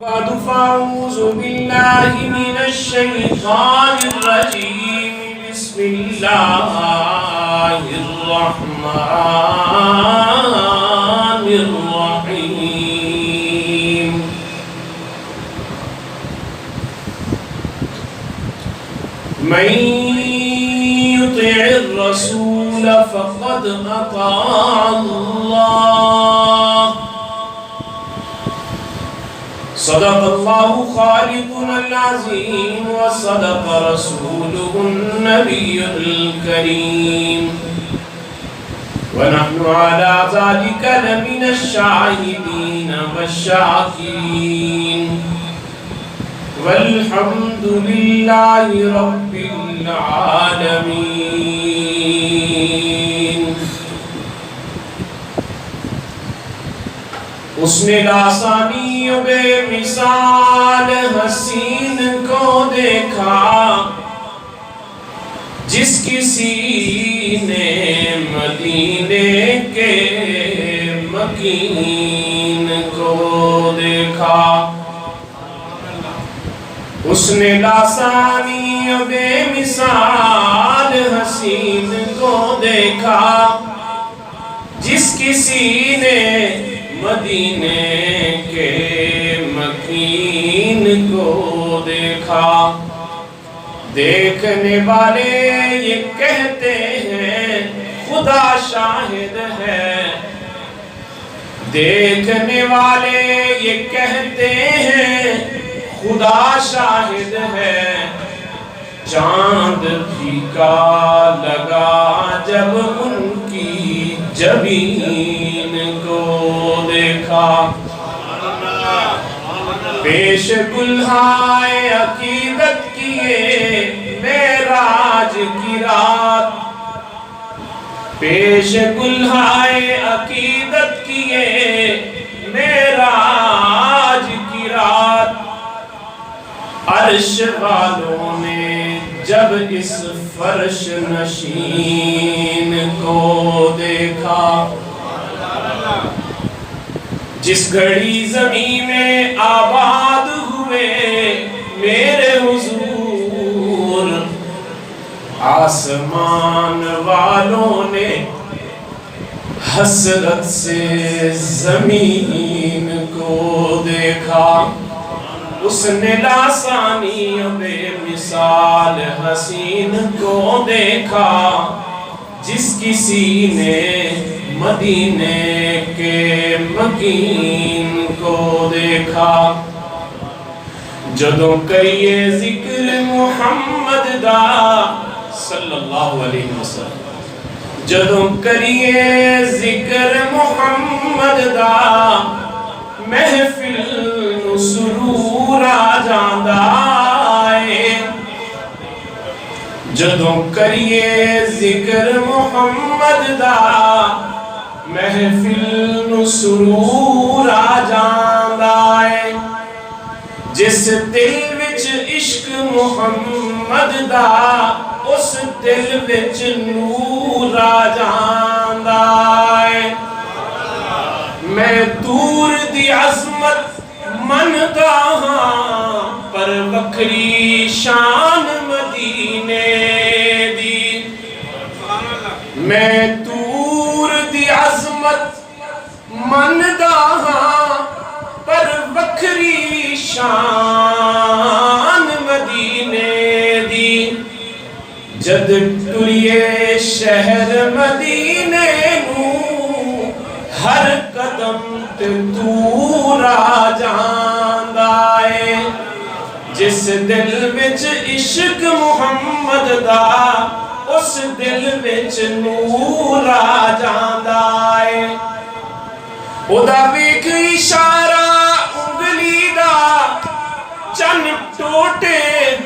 بعد فأعوذ بالله من الشيطان الرجيم بسم الله الرحمن الرحيم من يطع الرسول فقد أطاع الله صدق الله خالقنا العظيم وصدق رسوله النبي الكريم ونحن على ذلك لمن الشاهدين والشاكرين والحمد لله رب العالمين. اس نے لاسانی بے مثال حسین کو دیکھا جس کسی نے مدینے کے مکین کو دیکھا. اس نے لاسانی بے مثال حسین کو دیکھا جس کسی نے مدینے کے مکین کو دیکھا. دیکھنے والے یہ کہتے ہیں خدا شاہد ہے. دیکھنے والے یہ کہتے ہیں خدا شاہد ہے. چاند پھیکا لگا جب ان کی جبین کو دیکھا. پیش کلہائے عقیدت کیے معراج کی رات. پیش کلہائے عقیدت کیے معراج کی رات. عرش والوں نے جب اس فرش نشین کو دیکھا جس گھڑی زمین میں آباد ہوئے میرے حضور, آسمان والوں نے حسرت سے زمین کو دیکھا. اس نے لاسانی بے مثال حسین کو دیکھا جس کسی نے مدینے کے مکین کو دیکھا. جدوں کریے ذکر محمد دا صلی اللہ علیہ وسلم, جدوں کریے ذکر محمد دا محفل نو سرور آ جاندا ہے. جدوں کریے ذکر محمد دا محفل نو سرور آ جاندا ہے. جس دل وچ عشق محمد دا اس دل وچ نور آ جاندا ہے. میں دور دی عظمت مندا ہاں پر وکھری شان مدینے دی. میں دور دی عظمت مندا ہاں پر وکھری شان مدینے دی. جد ٹریے شہر مدینے نو ہر قدم تے دور آ جاندا ہے. جس دل وچ عشق محمد دا اس دل وچ نور آ جاندا ہے. اودا ویکھ اشارہ انگلی دا چن ٹوٹے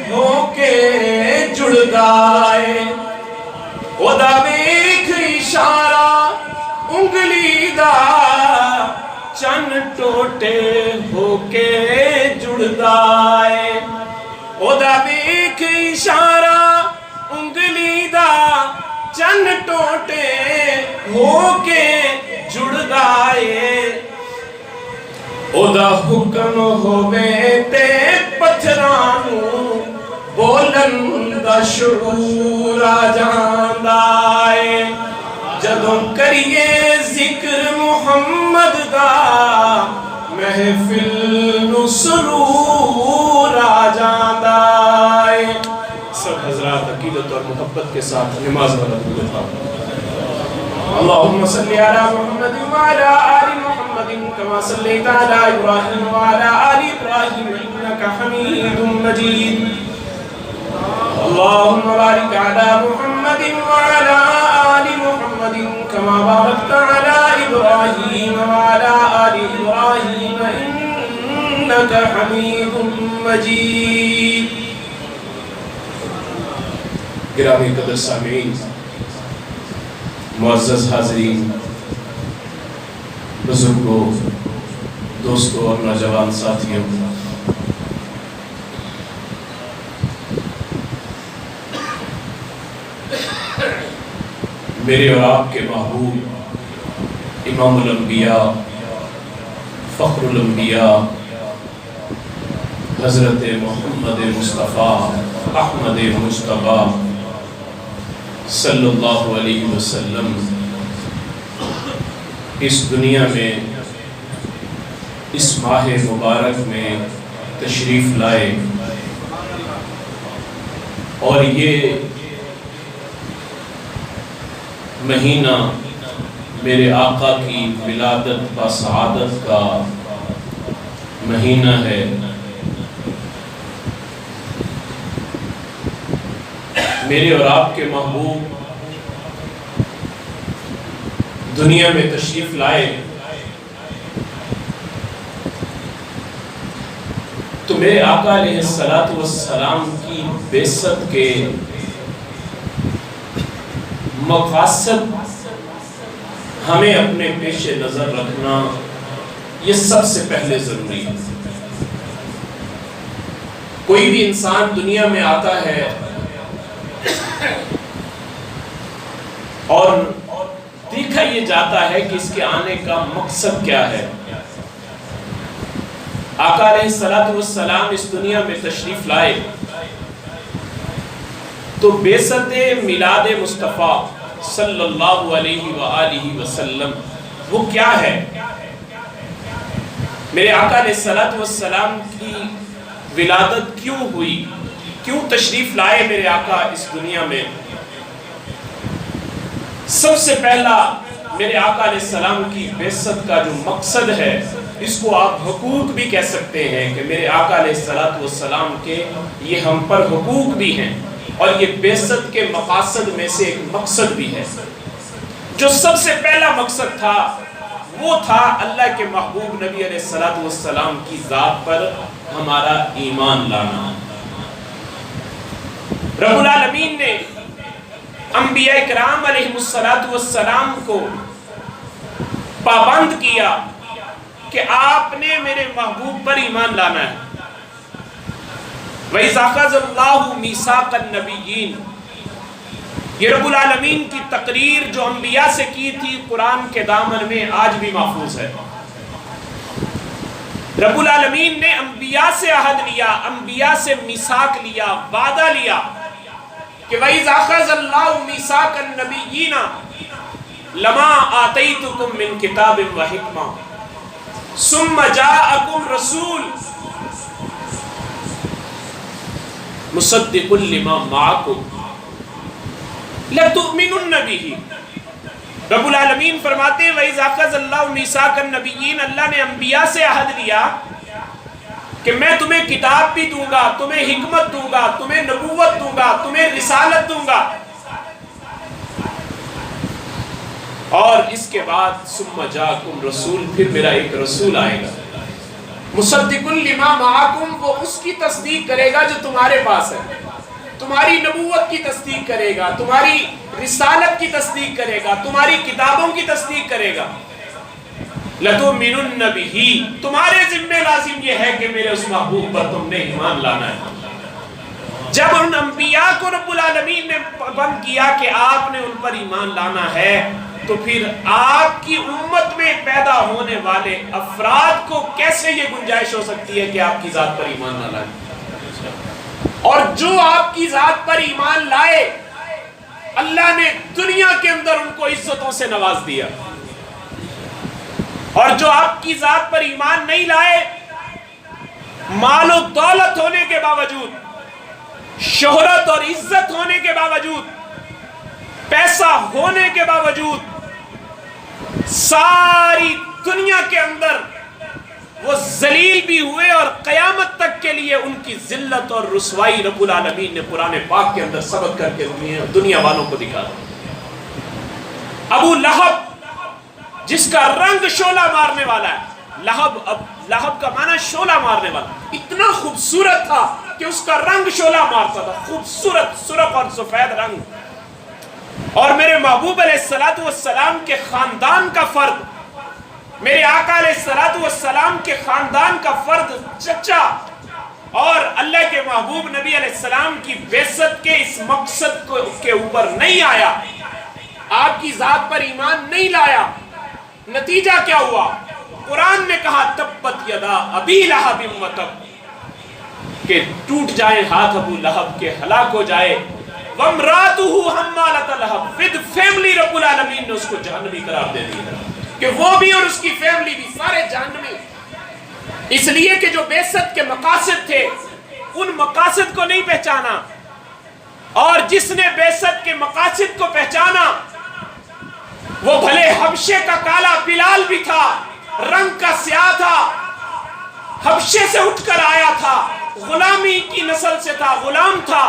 ہو کے جڑدا ہے. اودا ویکھ اشارہ انگلی دا چن ٹوٹے ہو کے جڑدا ہے. اودا ویکھ اشارہ انگلی دا چن ٹوٹے ہو کے جڑدا ہے. ओदा हुक्म होवे ते पत्थरां नूं बोलन दा शऊर आ जांदा है। जदों करिए जिक्र मुहम्मद दा महफिल नूं सुरूर आ जांदा है। सब हजरात अकीदत और मोहब्बत के साथ नमाज वाला दुआ पढ़ो। अल्लाहुम्मा सल्ली अला मुहम्मद व अला आलि मुहम्मद कमा सल्लैता अला इब्राहीम व अला आलि इब्राहीम इन्नका हमीदुम मजीद। अल्लाहुम्मा बारिक अला मुहम्मद व अला आलि मुहम्मद कमा बारकता अला इब्राहीम व अला आलि इब्राहीम इन्नका हमीदुम मजीद। गिरामी कदर सामीन, मुअज़्ज़ज़ हाज़रीन, बुजुर्गों, दोस्तों और नौजवान साथियों, मेरे और आपके महबूब इमामुल अंबिया फ़ख्रुल अंबिया हज़रत मोहम्मद मुस्तफ़ा अहमद मुज्तबा सल्लल्लाहु अलैहि वसल्लम इस दुनिया में इस माह मुबारक में तशरीफ़ लाए और ये महीना मेरे आका की विलादत व सआदत का महीना है। मेरे और आपके महबूब दुनिया में तशरीफ लाए तो मेरे आका अलैहिस्सलातु वस्सलाम की बेइज्जत के मक़ासद हमें अपने पेश नज़र रखना ये सबसे पहले ज़रूरी है। कोई भी इंसान दुनिया में आता है और देखा ये जाता है कि इसके आने का मकसद क्या है। आका अलैहिस्सलातु वस्सलाम इस दुनिया में तशरीफ लाए तो बेसते मिलाद मुस्तफ़ा सल्लल्लाहु अलैहि व आलिहि वसल्लम वो क्या है। मेरे आका अलैहिस्सलातु वस्सलाम की विलादत क्यों हुई, क्यों तशरीफ लाए मेरे आका इस दुनिया में। सबसे पहला मेरे आका अलैहिस्सलाम की बेइज्जत का जो मकसद है इसको आप हुकूक भी कह सकते हैं कि मेरे आका अलैहिस्सलातु वस्सलाम के ये हम पर हुकूक भी हैं और ये बेइज्जत के मकासद में से एक मकसद भी है। जो सबसे पहला मकसद था वो था अल्लाह के महबूब नबी अलैहिस्सलातु वस्सलाम की ज़ात पर हमारा ईमान लाना। रब्बुल आलमीन ने अंबिया इकराम अलैहिमुस्सलातु वस्सलाम को पाबंद किया कि आपने मेरे महबूब पर ईमान लाना है। वइज़ अख़ज़ल्लाहु मीसाक़न नबिय्यीन, ये रब्बुल आलमीन की तकरीर जो अंबिया से की थी कुरान के दामन में आज भी महफूज है। रब्बुल आलमीन ने अंबिया से अहद लिया, अंबिया से मीसाक लिया, वादा लिया कि वइज़ अख़ज़ल्लाहु मीसाक़न नबिय्यीन लमा आतैतुकुम मिन किताबिन व हिकमा सुम्मा जाअकुम रसूल मुसद्दिक़ुन लिमा माअकुम लतुमिनुन्न बिही। रब्बुल आलमीन फरमाते हैं वइज़ अख़ज़ल्लाहु मीसाक़न नबिय्यीन, अल्लाह ने अंबिया से अहद लिया कि मैं तुम्हें किताब भी दूंगा, तुम्हें हिकमत दूंगा, तुम्हें नबूवत दूंगा, तुम्हें रिसालत दूंगा और इसके बाद सुम्मा जाकुम रसूल, फिर मेरा एक रसूल आएगा मुसद्दिक़ुन लिमा माअकुम, वो उसकी तस्दीक करेगा जो तुम्हारे पास है, तुम्हारी नबूवत की तस्दीक करेगा, तुम्हारी रिसालत की तस्दीक करेगा, तुम्हारी किताबों की तस्दीक करेगा। लतुमिनुन्न बिही, तुम्हारे जिम्मे लाजिम ये है कि मेरे उस महबूब पर तुमने ईमान लाना है। जब उन अंबिया को रब्बुल आलमीन ने पाबंद किया कि आपने उन पर ईमान लाना है تو پھر آپ کی امت میں پیدا ہونے والے افراد کو کیسے یہ گنجائش ہو سکتی ہے کہ آپ کی ذات پر ایمان نہ لائیں؟ اور جو آپ کی ذات پر ایمان لائے اللہ نے دنیا کے اندر ان کو عزتوں سے نواز دیا، اور جو آپ کی ذات پر ایمان نہیں لائے، مال و دولت ہونے کے باوجود، شہرت اور عزت ہونے کے باوجود، پیسہ ہونے کے باوجود، ساری دنیا کے اندر وہ ذلیل بھی ہوئے، اور قیامت تک کے لیے ان کی ذلت اور رسوائی رب العالمین نے قرآن پاک کے اندر ثبت کر کے دنیا والوں کو دکھا دیا۔ ابو لہب جس کا رنگ شعلہ مارنے والا ہے، لہب کا معنی شعلہ مارنے والا، اتنا خوبصورت تھا کہ اس کا رنگ شعلہ مارتا تھا، خوبصورت سرخ اور سفید رنگ۔ اور میرے محبوب علیہ السلام کے خاندان کا فرد، میرے آقا علیہ السلام کے خاندان کا فرد چچا، اور اللہ کے محبوب نبی علیہ السلام کی بعثت کے اس مقصد کے اوپر نہیں آیا، آپ کی ذات پر ایمان نہیں لایا، نتیجہ کیا ہوا؟ قرآن نے کہا تبت یدا ابی لہب و تب، کہ ٹوٹ جائے ہاتھ ابو لہب کے، ہلاک ہو جائے۔ وامرأتہ حمالۃ الحطب، ود فیملی رب العالمین نے اس کو جہنمی قرار دے دیا کہ وہ بھی اور اس کی فیملی بھی سارے جہنمی، اس لیے کہ جو بعثت کے مقاصد تھے ان مقاصد کو نہیں پہچانا، اور جس نے بعثت کے مقاصد کو پہچانا وہ بھلے حبشے کا کالا بلال بھی تھا، رنگ کا سیاہ تھا، حبشے سے اٹھ کر آیا تھا، غلامی کی نسل سے تھا، غلام تھا،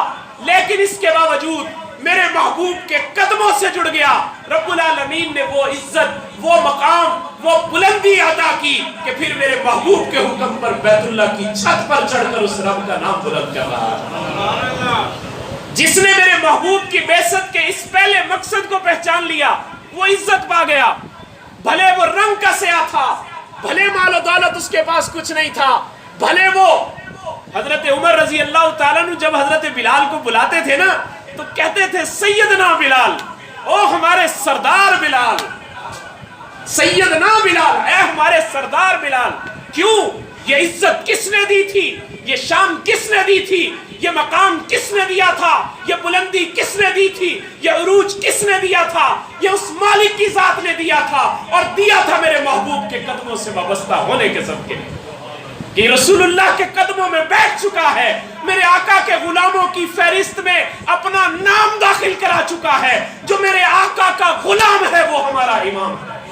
لیکن اس کے باوجود میرے محبوب کے قدموں سے جڑ گیا۔ رب العالمین نے وہ عزت، وہ مقام، وہ بلندی عطا کی کہ پھر میرے محبوب کے حکم پر بیت اللہ کی چھت پر چڑھ کر اس رب کا نام بلند کر رہا ہے۔ جس نے میرے محبوب کی بعثت کے اس پہلے مقصد کو پہچان لیا وہ عزت پا گیا، بھلے وہ رنگ کا سیاہ تھا، بھلے مال و دولت اس کے پاس کچھ نہیں تھا، بھلے وہ حضرت عمر رضی اللہ تعالیٰ عنہ جب حضرت بلال کو بلاتے تھے نا تو کہتے تھے سیدنا بلال، او ہمارے سردار بلال، سیدنا بلال، اے ہمارے سردار بلال۔ کیوں؟ یہ عزت کس نے دی تھی؟ یہ شان کس نے دی تھی؟ یہ مقام کس نے دیا تھا؟ یہ بلندی کس نے دی تھی؟ یہ عروج کس نے دیا تھا؟ یہ اس مالک کی ذات نے دیا تھا، اور دیا تھا میرے محبوب کے قدموں سے وابستہ ہونے کے صدقے، کہ رسول اللہ کے قدموں میں بیٹھ چکا ہے، میرے آقا کے غلاموں کی فہرست میں اپنا نام داخل کرا چکا ہے۔ جو میرے آقا کا غلام ہے وہ ہمارا امام ہے،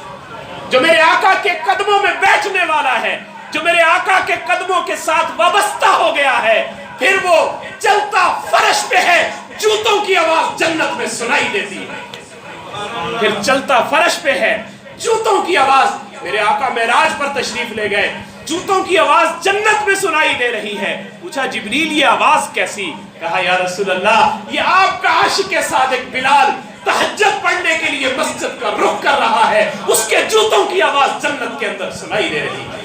جو میرے آقا کے قدموں میں بیٹھنے والا ہے، جو میرے آقا کے قدموں کے ساتھ وابستہ ہو گیا ہے، پھر وہ چلتا فرش پہ ہے، جوتوں کی آواز جنت میں سنائی دیتی ہے۔ پھر چلتا فرش پہ ہے، جوتوں کی آواز، میرے آقا معراج پر تشریف لے گئے، جوتوں کی آواز جنت میں سنائی دے رہی ہے۔ پوچھا جبریل یہ آواز کیسی؟ کہا یا رسول اللہ یہ آپ کا عاشق صادق بلال تہجد پڑھنے کے لیے مسجد کا رخ کر رہا ہے، اس کے جوتوں کی آواز جنت کے اندر سنائی دے رہی ہے۔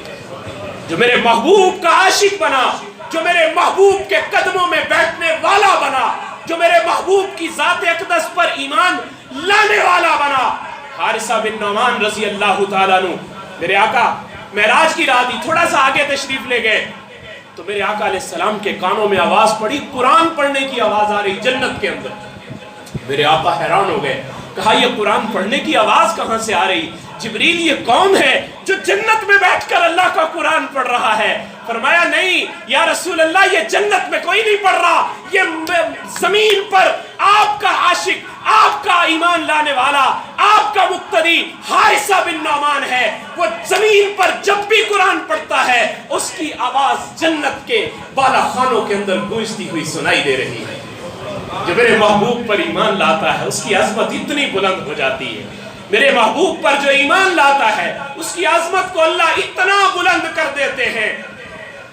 جو میرے محبوب کا عاشق بنا، جو میرے محبوب کے قدموں میں بیٹھنے والا بنا، جو میرے محبوب کی ذات اقدس پر ایمان لانے والا بنا، حارثہ بن نعمان رضی اللہ تعالیٰ عنہ، میرے آقا معراج کی رات ہی تھوڑا سا آگے تشریف لے گئے تو میرے آقا علیہ السلام کے کانوں میں آواز پڑی، قرآن پڑھنے کی آواز آ رہی جنت کے اندر۔ میرے آقا حیران ہو گئے، کہا یہ قرآن پڑھنے کی آواز کہاں سے آ رہی؟ جبریل یہ کون ہے جو جنت میں بیٹھ کر اللہ کا قرآن پڑھ رہا ہے؟ فرمایا نہیں یا رسول اللہ یہ جنت میں کوئی نہیں پڑھ رہا، یہ زمین پر آپ کا عاشق، آپ کا ایمان لانے والا، آپ کا مقتدی حارثہ بن نعمان ہے۔ وہ زمین پر جب بھی قرآن پڑھتا ہے اس کی آواز جنت کے بالا خانوں کے اندر گونجتی ہوئی سنائی دے رہی ہے۔ جو میرے محبوب پر ایمان لاتا ہے اس کی عظمت اتنی بلند ہو جاتی ہے، میرے محبوب پر جو ایمان لاتا ہے اس کی عظمت کو اللہ اتنا بلند کر دیتے ہیں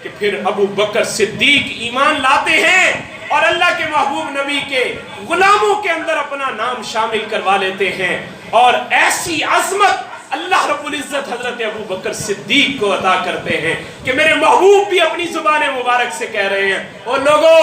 کہ پھر ابو بکر صدیق ایمان لاتے ہیں اور اللہ کے محبوب نبی کے غلاموں کے اندر اپنا نام شامل کروا لیتے ہیں، اور ایسی عظمت اللہ رب العزت حضرت ابو بکر صدیق کو عطا کرتے ہیں کہ میرے محبوب بھی اپنی زبان مبارک سے کہہ رہے ہیں، اور لوگوں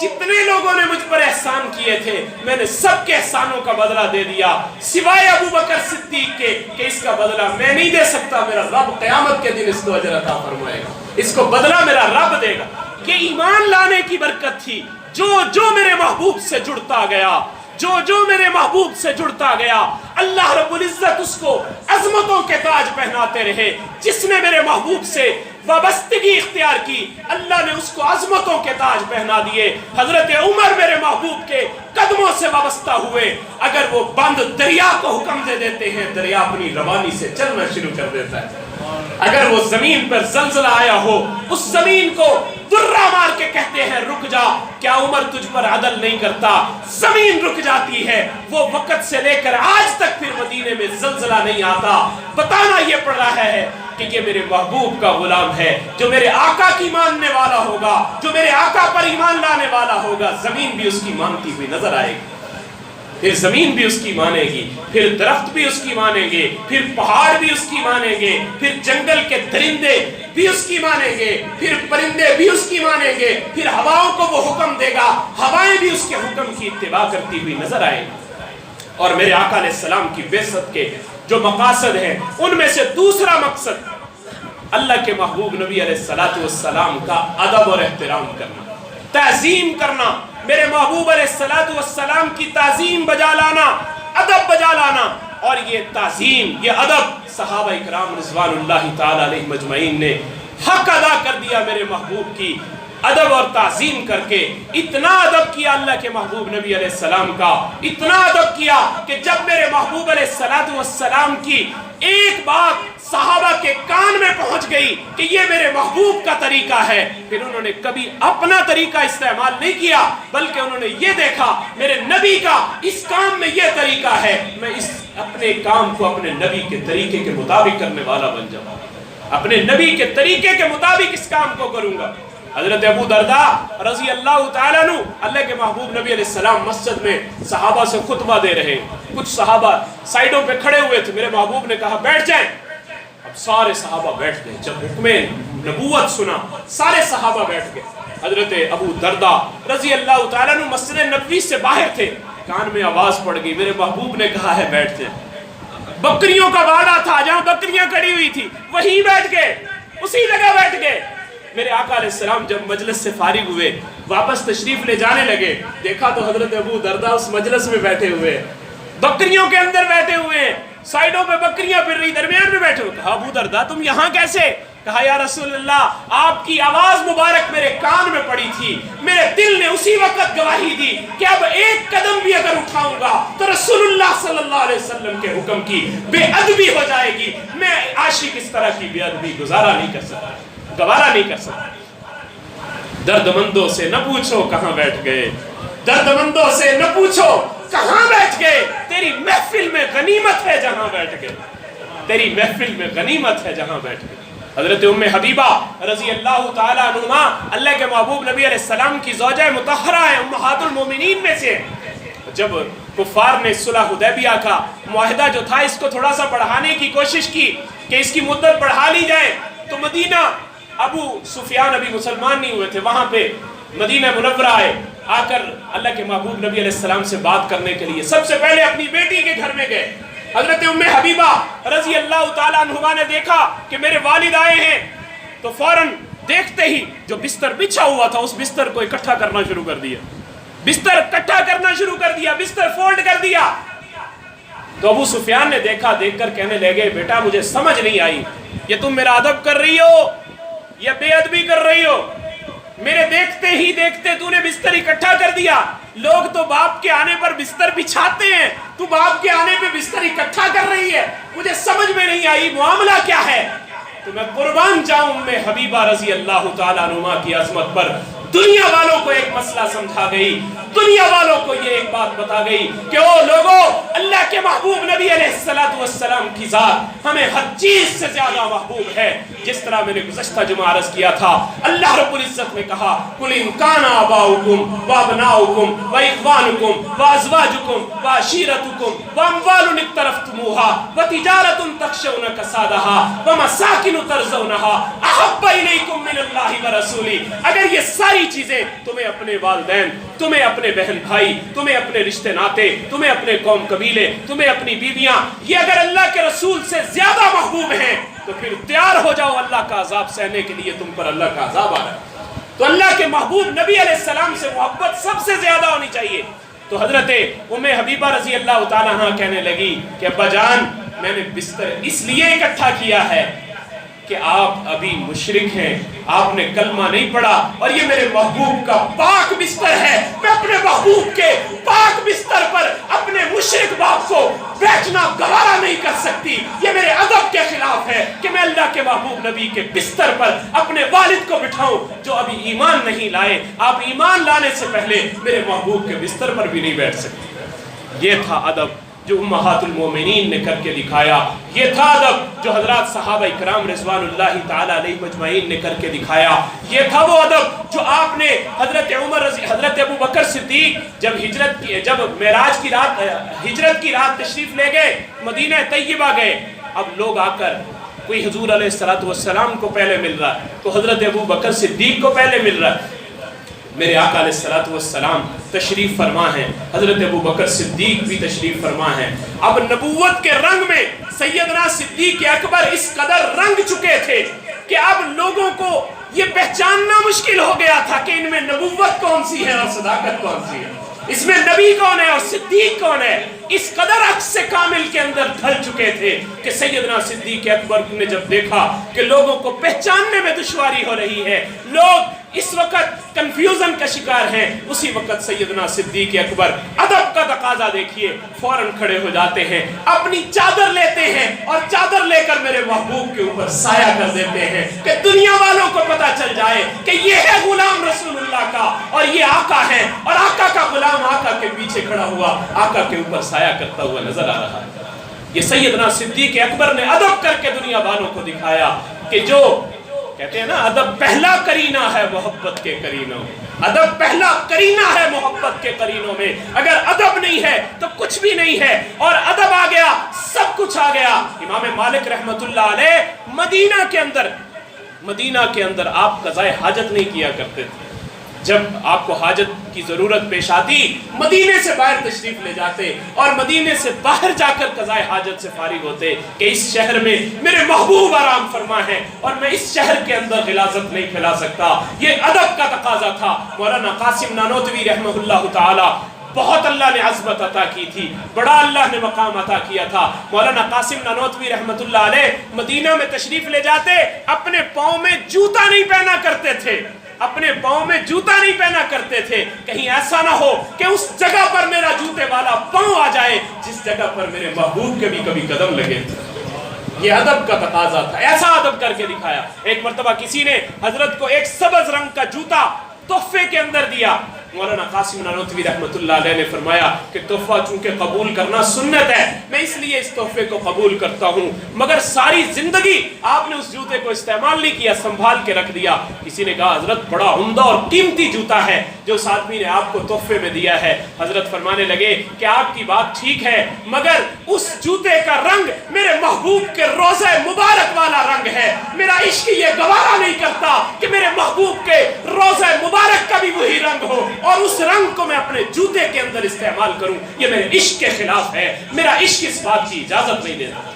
जितने लोगों ने मुझ पर एहसान किए थे मैंने सबके एहसानों का बदला दे दिया, सिवाय अबू बकर सिद्दीक के कि इसका बदला मैं नहीं दे सकता, मेरा रब क़यामत के दिन इसको अजर अता फरमाएगा, इसको बदला मेरा रब देगा। ये ईमान लाने की बरकत थी। जो जो मेरे महबूब से जुड़ता गया, जो जो मेरे महबूब से जुड़ता गया, अल्लाह रब्बुल इज्जत उसको अजमतों के ताज पहनाते रहे। जिसने मेरे महबूब से वाबस्तगी इख्तियार की, अल्लाह ने उसको अजमतों के ताज पहना दिए। हजरत उमर मेरे महबूब के कदमों से वाबस्ता हुए। अगर वो बंद दरिया को हुक्म दे देते हैं, दरिया अपनी रवानी से चलना शुरू कर देता है। अगर वो जमीन पर जलजला आया हो, उस जमीन को दुर्रा मार के कहते हैं रुक जा, क्या उमर तुझ पर अदल नहीं करता? जमीन रुक जाती है। वो वक्त से लेकर आज तक फिर मदीने में जलजला नहीं आता। बताना ये पड़ रहा है कि ये मेरे महबूब का गुलाम है, जो मेरे आका की मानने वाला होगा, जो मेरे आका पर ईमान लाने वाला होगा, जमीन भी उसकी मानती हुई नजर आएगी। फिर जमीन भी उसकी मानेगी, फिर दरख्त भी उसकी मानेंगे, फिर पहाड़ भी उसकी मानेंगे, फिर जंगल के दरिंदे भी उसकी मानेंगे, फिर परिंदे भी उसकी मानेंगे, फिर हवाओं को वो हुक्म देगा, हवाएं भी उसके हुक्म की इत्तिबा करती हुई नजर आएंगी। और मेरे आका अलैहिस्सलाम की बेइज्जत के जो मकासद हैं, उनमें से दूसरा मकसद अल्लाह के महबूब नबी अलैहिस्सलातु वस्सलाम का अदब और एहतराम करना, ताज़ीम करना। मेरे महबूब अलैहिस्सलातु वस्सलाम की ताज़ीम बजा लाना, अदब बजा लाना। और ये ताज़ीम, ये अदब सहाबा इकराम रिज़वानुल्लाहि ताला अलैहिम मजमईन ने हक अदा कर दिया मेरे महबूब की अदब और ताज़ीम करके। इतना अदब किया अल्लाह के महबूब नबी अलैहिस्सलाम का, इतना अदब किया कि जब मेरे महबूब अलैहिस्सलातु वस्सलाम की एक बात सहाबा के कान में पहुंच गई कि ये मेरे महबूब का तरीका है, फिर उन्होंने कभी अपना तरीका इस्तेमाल नहीं किया, बल्कि उन्होंने ये देखा मेरे नबी का इस काम में ये तरीका है, मैं इस अपने काम को अपने नबी के तरीके के मुताबिक करने वाला बन जाऊं, अपने नबी के तरीके के मुताबिक इस काम को करूंगा। हजरत अबू दरदा रज़ी अल्लाह ताला अन्हु, अल्लाह के महबूब नबी अलैहिस्सलाम मस्जिद में सहाबा से खुतबा दे रहे हैं। कुछ सहाबा साइडों पे खड़े हुए थे। मेरे महबूब ने कहा बैठ जाएं। अब सारे सहाबा बैठ गए। जब हुक्म नबूवत सुना, सारे सहाबा बैठ गए। हजरत अबू दरदा रज़ी अल्लाह ताला अन्हु मस्जिद नबवी से बाहर थे। कान में आवाज पड़ गई, मेरे महबूब ने कहा है बैठ जाए। बकरियों का वाड़ा था, जहां बकरियां खड़ी हुई थी वहीं बैठ गए, उसी जगह बैठ गए। मेरे आका अलैहिस्सलाम जब मजलिस से फारिग हुए, वापस तशरीफ ले जाने लगे, देखा तो हजरत अबू दरदा उस मजलिस में बैठे हुए, बकरियों के अंदर बैठे हुए, साइडों पे बकरियां फिर रही, दरमियान में बैठे हुए। कहा अबू दरदा तुम यहाँ कैसे? कहा या रसूलल्लाह, आपकी आवाज मुबारक मेरे कान में पड़ी थी, मेरे दिल ने उसी वक्त गवाही दी कि अब एक कदम भी अगर उठाऊंगा तो रसूलुल्लाह सल्लल्लाहु अलैहि वसल्लम के हुक्म की बेअदबी हो जाएगी। मैं आशिक इस तरह की बेअदबी गुजारा नहीं कर सकता, गवारा नहीं कर सकता। दर्दमंदों से न पूछो कहां बैठ गए, दर्दमंदों से न पूछो कहां बैठ गए, तेरी महफिल में गनीमत है जहां बैठ गए, तेरी महफिल में गनीमत है जहां बैठ गए। हजरत उम्मे हबीबा रज़ी अल्लाह ताला अन्हुमा, अल्लाह के महबूब नबी अलैहिस्सलाम की ज़ौजा मुतहरा है, उम्महातुल मोमिनीन में से। जब कुफ़ार ने सुलह हुदैबिया का मुआहिदा जो था इसको थोड़ा सा बढ़ाने की कोशिश की कि इसकी मुद्दत बढ़ा ली जाए, तो मदीना, अबू सुफियान अभी मुसलमान नहीं हुए थे, वहां पे मदीना मुनव्वरा आए। आकर अल्लाह के महबूब नबी अलैहिस्सलाम से बात करने के लिए सबसे पहले अपनी बेटी के घर में गए। हजरत उम्मे हबीबा रज़ी अल्लाह ताला अन्हुमा ने देखा कि मेरे वालिद आए हैं, तो फौरन देखते ही जो बिस्तर बिछा हुआ था उस बिस्तर को इकट्ठा करना शुरू कर दिया, बिस्तर इकट्ठा करना शुरू कर दिया, बिस्तर फोल्ड कर दिया। तो अबू सुफियान ने देखा, देखकर कहने लगे बेटा मुझे समझ नहीं आई, ये तुम मेरा अदब कर रही हो या बेअदबी कर रही हो? मेरे देखते ही देखते तूने बिस्तर इकट्ठा कर दिया। लोग तो बाप के आने पर बिस्तर बिछाते हैं, तू बाप के आने पे बिस्तर इकट्ठा कर रही है, मुझे समझ में नहीं आई मामला क्या है। तो मैं कुर्बान जाऊं मैं हबीबा रज़ी अल्लाह ताला अन्हुमा की अज़मत पर दुनिया वालों को एक मसला समझा गई, दुनिया वालों को ये एक बात बता गई कि ओ लोगों, अल्लाह के महबूब नबी अलैहिस्सलातु वस्सलाम की जात हमें हर चीज से ज्यादा महबूब है। जिस तरह मैंने गुज़श्ता जुमा अर्ज़ किया था, अल्लाह रब्बुल इज्जत ने कहा कुल इन काना आबाउकुम व अबनाउकुम व इख्वानुकुम व अज़वाजुकुम व अशीरतुकुम व अम्वालुन इक्तरफ्तुमूहा व तिजारतुन तख्शौना कसादहा व मसाकिन तर्ज़ौनहा अहब्बा इलैकुम मिनल्लाहि व रसूली। अगर ये सारी सारी चीजें तुम्हें अपने वालिदैन, तुम्हें अपने बहन भाई, तुम्हें अपने रिश्ते नाते, तुम्हें अपने कौम कबीले, तुम्हें अपनी बीवियां, ये अगर अल्लाह के रसूल से ज्यादा महबूब हैं तो फिर तैयार हो जाओ, अल्लाह का अजाब सहने के लिए तुम पर अल्लाह का अजाब आ रहा है। तो अल्लाह के महबूब नबी अलैहिस्सलाम से मोहब्बत सबसे ज्यादा होनी चाहिए। तो हजरत उम्मे हबीबा रजी अल्लाह ताला अन्हा कहने लगी कि अब्बा जान, मैंने बिस्तर इसलिए इकट्ठा किया है कि आप अभी मुशरिक हैं, आपने कलमा नहीं पढ़ा और ये मेरे महबूब का पाक बिस्तर है। मैं अपने महबूब के पाक बिस्तर पर अपने मुशरिक बाप को बैठना गवारा नहीं कर सकती। ये मेरे अदब के खिलाफ है कि मैं अल्लाह के महबूब नबी के बिस्तर पर अपने वालिद को बिठाऊं जो अभी ईमान नहीं लाए। आप ईमान लाने से पहले मेरे महबूब के बिस्तर पर भी नहीं बैठ सकती। ये था अदब जो उम्महातुल मोमिनीन ने करके दिखाया। ये था अदब जो हजरत सहाबा इकराम रिज़वानुल्लाहि ताला अलैहि मजमाइन ने करके दिखाया। ये था वो अदब जो आपने हजरत उमर हजरत अबू बकर सिद्दीक जब मेराज की रात हिजरत की रात तशरीफ ले गए, मदीना तैयबा गए। अब लोग आकर कोई हुजूर अलैहिस्सलातु वस्सलाम को पहले मिल रहा है, तो हजरत अबू बकर सिद्दीक को पहले मिल रहा है। मेरे आका अलैहिस्सलातु वस्सलाम तशरीफ फरमा है, हजरत अबू बकर सिद्दीक भी तशरीफ फरमा है। अब नबूवत के रंग में सैयदना सिद्दीक अकबर इस कदर रंग चुके थे कि अब लोगों को ये पहचानना मुश्किल हो गया था कि इनमें नबूवत कौन सी है और सदाकत कौन सी है, इसमें नबी कौन है और सिद्दीक कौन है। इस कदर अक्स से कामिल के अंदर ढल चुके थे कि सैयदना सिद्दीक अकबर ने जब देखा कि लोगों को पहचानने में दुश्वारी हो रही है, लोग इस वक्त कंफ्यूजन का शिकार हैं, उसी वक्त सैयदना सिद्दीक अकबर अदब का तकाजा देखिए, फौरन खड़े हो जाते हैं, अपनी चादर लेते हैं और चादर लेकर मेरे महबूब के ऊपर साया कर देते हैं कि दुनिया वालों को पता चल जाए कि ये है गुलाम रसूलुल्लाह का और ये आका है, और आका का गुलाम आका के पीछे खड़ा हुआ आका के ऊपर साया करता हुआ नजर आ रहा है। ये सैयदना सिद्दीक अकबर ने अदब करके दुनिया वालों को दिखाया कि जो कहते हैं ना, अदब पहला करीना है मोहब्बत के करीनों में। अदब पहला करीना है मोहब्बत के करीनों में। अगर अदब नहीं है तो कुछ भी नहीं है, और अदब आ गया सब कुछ आ गया। इमाम मालिक रहमतुल्लाह अलैह मदीना के अंदर आप कज़ाए हाजत नहीं किया करते थे। जब आपको हाजत की जरूरत पेश आती, मदीने से बाहर तशरीफ ले जाते और मदीने से बाहर जाकर कज़ाए हाजत से फारिग होते कि इस शहर में मेरे महबूब आराम फरमा है और मैं इस शहर के अंदर गिलाज़त नहीं फैला सकता। ये अदब का तकाजा था। मौलाना कासिम नानोतवी रहमहुल्लाह ताला, बहुत अल्लाह ने अज़मत अता की थी, बड़ा अल्लाह ने मकाम अता किया था। मौलाना कासिम नानोतवी रहमतुल्लाह अलैह मदीना में तशरीफ ले जाते, अपने पाँव में जूता नहीं पहना करते थे, अपने पाँव में जूता नहीं पहना करते थे। कहीं ऐसा ना हो कि उस जगह पर मेरा जूते वाला पाँव आ जाए जिस जगह पर मेरे महबूब के भी कभी कदम लगे। ये अदब का तकाजा था, ऐसा अदब करके दिखाया। एक मर्तबा किसी ने हजरत को एक सबज रंग का जूता तोहफे के अंदर दिया। मौलाना कासिम नानोतवी रहमतुल्लाह अलैह ने फरमाया कि तोहफा चूंकि कबूल करना सुन्नत है, मैं इसलिए इस तोहफे को कबूल करता हूँ, मगर सारी जिंदगी आपने उस जूते को इस्तेमाल नहीं किया, संभाल के रख दिया। किसी ने कहा हजरत बड़ा उम्दा और कीमती जूता है जो उस आदमी ने आपको तोहफे में दिया है। हजरत फरमाने लगे कि आपकी बात ठीक है, मगर उस जूते का रंग मेरे महबूब के रोज़े मुबारक वाला रंग है। मेरा इश्क ये गवारा नहीं करता कि मेरे महबूब के रोज़े मुबारक का भी वही रंग हो और उस रंग को मैं अपने जूते के अंदर इस्तेमाल करूं। ये मेरे इश्क के खिलाफ है, मेरा इश्क इस बात की इजाजत नहीं देता।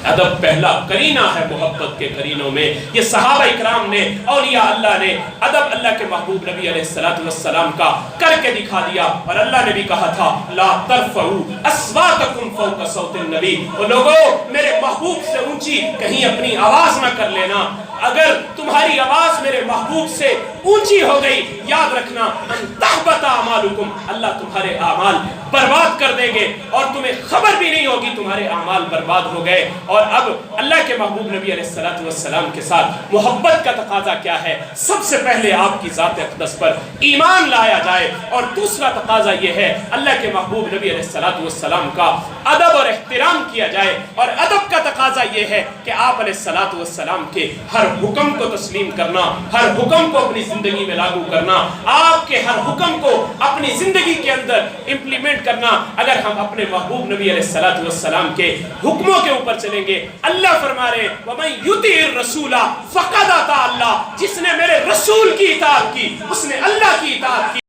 अदब पहला करीना है मोहब्बत के करीनों में। ये सहाबा इकराम ने, औलिया अल्लाह ने अदब अल्लाह के महबूब नबी अलैहिस्सलातु वस्सलाम का करके दिखा दिया। और अल्लाह ने भी कहा था ला तरफऊ अस्वातकुम फौका सौतिन नबी, ओ लोगों मेरे महबूब से ऊंची कहीं अपनी आवाज ना कर लेना। अगर तुम्हारी आवाज मेरे महबूब से ऊंची हो गई, याद रखना अंतहबता अमालुकुम, अल्लाह तुम्हारे आमाल बर्बाद कर देंगे और तुम्हें खबर भी नहीं होगी तुम्हारे आमाल बर्बाद हो गए। और अब अल्लाह के महबूब नबी अलैहिस्सलातु वस्सलाम के साथ मोहब्बत का तकाजा क्या है? सबसे पहले आपकी ज़ात अक़दस पर ईमान लाया जाए, और दूसरा तकाजा यह है अल्लाह के महबूब नबी अलैहिस्सलातु वस्सलाम का अदब और एहतराम किया जाए। और अदब का तकाजा یہ ہے کہ آپ علیہ الصلوۃ والسلام کے ہر حکم کو تسلیم کرنا، ہر حکم کو اپنی زندگی میں لاگو کرنا، آپ کے ہر حکم کو اپنی زندگی کے اندر امپلیمنٹ کرنا۔ اگر ہم اپنے محبوب نبی علیہ الصلوۃ والسلام کے حکموں کے اوپر چلیں گے، اللہ فرما رہے وَمَن يُطِعِ الرَّسُولَ فَقَدْ أَطَاعَ اللَّهَ، جس نے میرے رسول کی اطاعت کی اس نے اللہ کی اطاعت کی۔